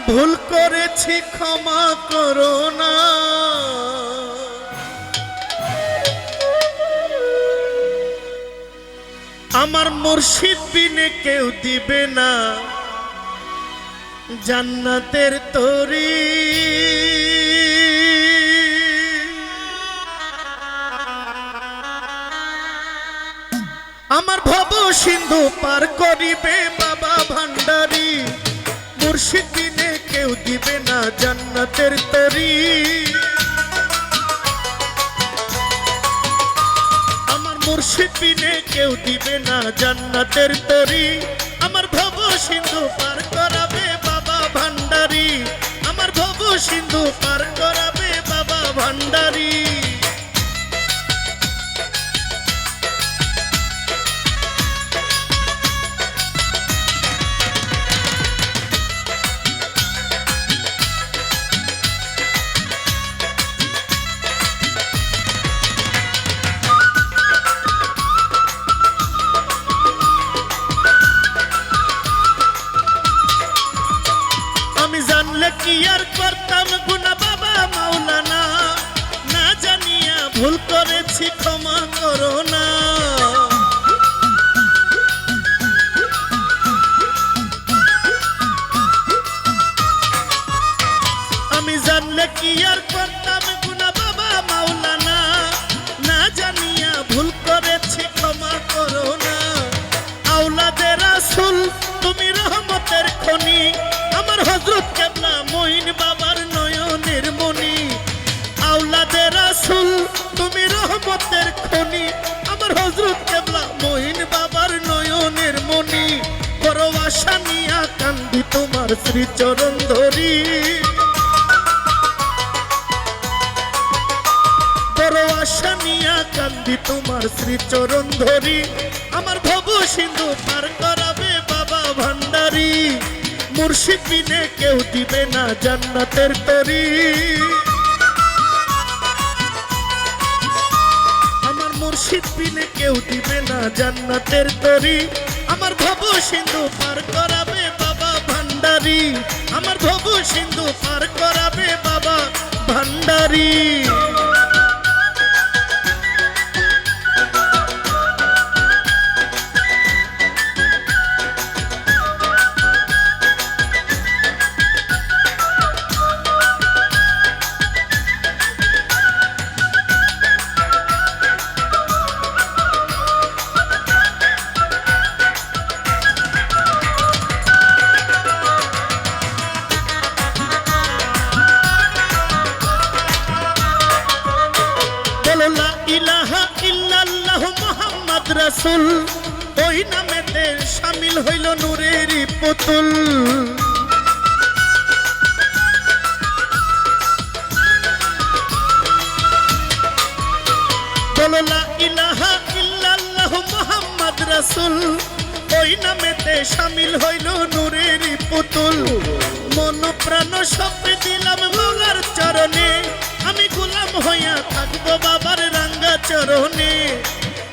ভুল করেছি ক্ষমা করো না, আমার মুর্শিদ বিনে কেউ দিবে না জান্নাতের তরি। আমার ভব সিন্ধু পার করিবে বাবা ভান্ডারী, মুর্শিদ বিনে কেউ দিবে না জান্নাতের তরি। আমার মুর্শিদ বিনে কেউ দিবে না জান্নাতের তরি। আমার ভব সিন্ধু পার করাবে বাবা ভান্ডারী, আমার ভব সিন্ধু পার করাবে বাবা ভান্ডারী। আমি জানলে কি আর করতাম গুনাহ বাবা মাওলানা, না জানিয়া ভুল করেছি ক্ষমা করো না। আমি জানলে কি আর করতাম গুনাহ বাবা মাওলানা, না জানিয়া ভুল করেছি ক্ষমা করো না। আওলাদে রাসূল তুমি রহমতের খনি, আমার হযরত কেবলা মঈন বাবার নয়নের মনি। আওলাদে রাসূল তুমি রহমতের খনি, আমার হযরত কেবলা মঈন বাবার নয়নের মনি। বড় আশা নিয়া কান্দি তোমার শ্রীচরণ ধরি, বড় আশা নিয়া কান্দি তোমার শ্রীচরণ ধরি। আমার ভব সিন্ধু পার করাবে বাবা ভান্ডারী, মুর্শিদ বিনে কেউ দিবে না জান্নাতের তরি। আমার মুর্শিদ বিনে কেউ দিবে না জান্নাতের তরি। আমার ভব সিন্ধু পার করাবে বাবা ভান্ডারী, আমার ভব সিন্ধু পার করাবে বাবা ভান্ডারী। লা ইলাহা ইল্লাল্লাহ মুহাম্মদ রাসূল, ওই নামেতে শামিল হইল নূরের পুতুল। বলো লা ইলাহা ইল্লাল্লাহ মুহাম্মদ রাসূল, ওই নামেতে শামিল হইল নূরের পুতুল। মন প্রাণ সব দিলাম মাওলার চরণে, আমি গোলাম হইয়া থাকবো বাবার রাঙ্গা চরণে।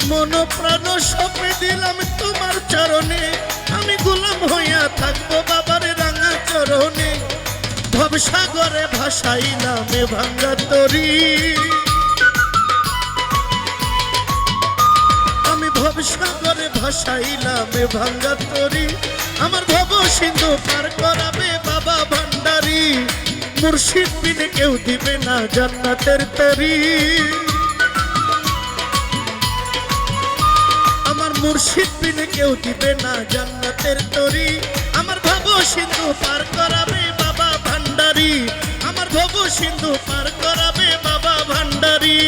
মন প্রাণ সব দিলাম তোমার চরণে, আমি গোলাম হইয়া থাকবো বাবার রাঙ্গা চরণে। ভবসাগরে ভাসাইলাম ভাঙ্গা তরি, আমি ভবসাগরে ভাসাইলাম ভাঙ্গা তরি। আমার ভব সিন্ধু পার করাবে বাবা ভান্ডারী, মুর্শিদ বিনে কেউ দিবে না জান্নাতের তরি। আমার মুর্শিদ বিনে কেউ দিবে না জান্নাতের তরি। আমার ভব সিন্ধু পার করাবে বাবা ভান্ডারী, আমার ভব সিন্ধু পার করাবে বাবা ভান্ডারী।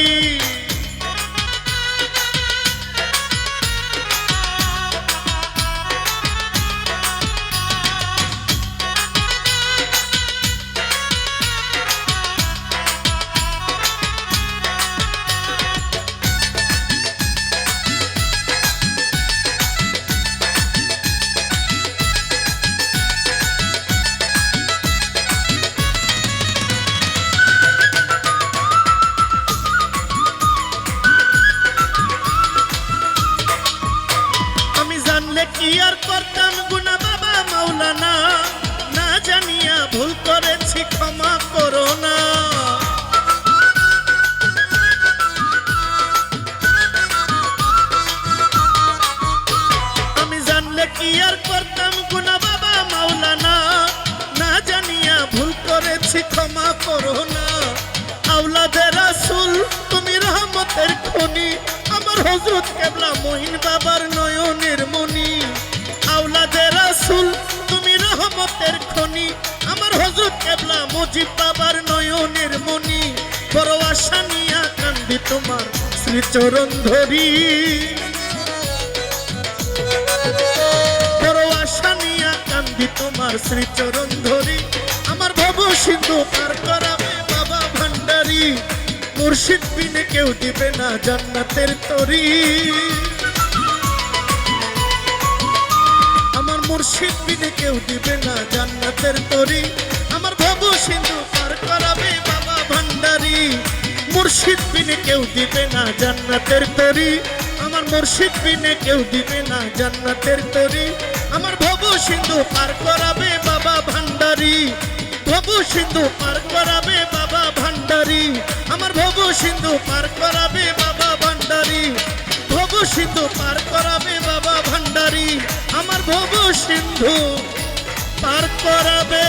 কি আর করতাম গুনাহ বাবা মাওলানা, না জানিয়া ভুল তুমি রহমতের খনি, আমার হযরত কেবলা মহিন বাবার নয়নের মনি। আওলাদে রাসূল তুমি রহমতের খনি, আমার হযরত কেবলা মুজিব বাবার নয়নের মনি। বড় আশা নিয়া কান্দি তোমার শ্রীচরণ ধরি, বড় আশা নিয়া কান্দি তোমার শ্রীচরণ ধরি। আমার ভব সিন্ধু পার করাবে বাবা ভান্ডারী, মুর্শিদ বিনে কেউ দিবে না জান্নাতের তরি। আমার মুর্শিদ বিনে কেউ দিবে না জান্নাতের তরি। আমার ভব সিন্ধু পার করাবে বাবা ভান্ডারী, মুর্শিদ বিনে কেউ দিবে না জান্নাতের তরি। আমার মুর্শিদ বিনে কেউ দিবে না জান্নাতের তরি। আমার ভব সিন্ধু পার করাবে বাবা ভান্ডারী, ভব সিন্ধু পার করাবে বাবা ভান্ডারী। আমার ভব সিন্ধু পার করাবে বাবা ভান্ডারী, ভব সিন্ধু পার করাবে বাবা ভান্ডারী। আমার ভব সিন্ধু পার করাবে